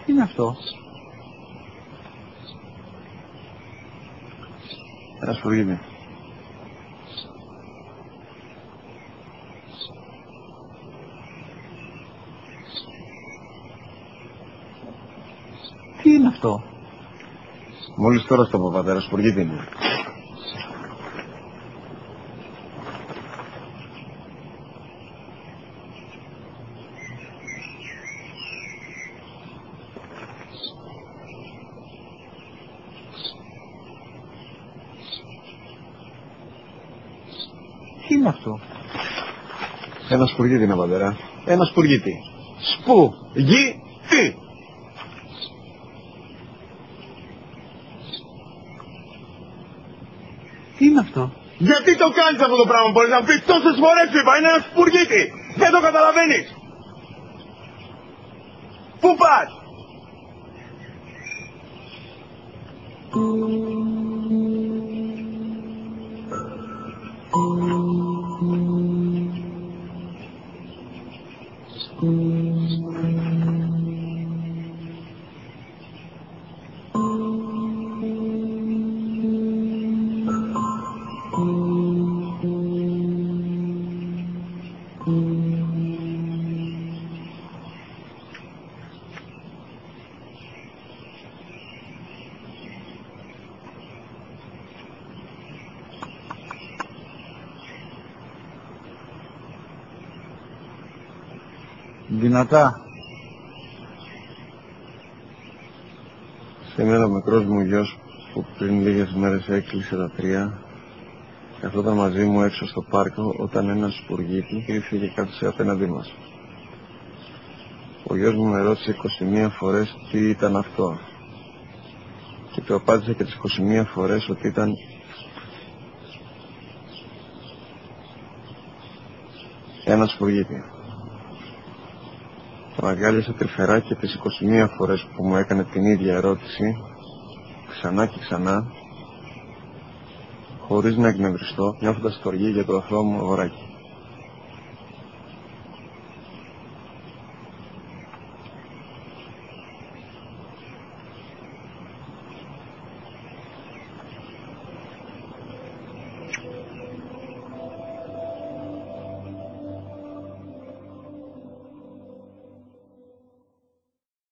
Τι είναι αυτό? Ένα σπουργίτη. Τι είναι αυτό? Μόλις τώρα στο πατέρα, σπουργίτη είναι. Τι είναι αυτό? Ένα σπουργίτη είναι, πατέρα. Ένα σπουργίτη. Σπου-γι-τι. Τι είναι αυτό? Γιατί το κάνεις αυτό το πράγμα, μπορείς να μου πεις? Τόσες φορές σου είπα, είναι ένα σπουργίτη. Δεν το καταλαβαίνεις. Πού πας? Δυνατά. Σήμερα ο μικρός μου γιος που πριν λίγες μέρες έκλεισε τα 3 καθόταν μαζί μου έξω στο πάρκο όταν ένας σπουργίτη ήρθε και κάθισε απέναντί μας. Ο γιος μου με ρώτησε 21 φορές τι ήταν αυτό και του απάντησε και τις 21 φορές ότι ήταν ένα σπουργίτη. Τον αγκάλιασα τρυφερά και τις 21 φορές που μου έκανε την ίδια ερώτηση, ξανά και ξανά, χωρίς να εκνευριστώ, νιώθοντας στοργή για το αθώο μου αγοράκι.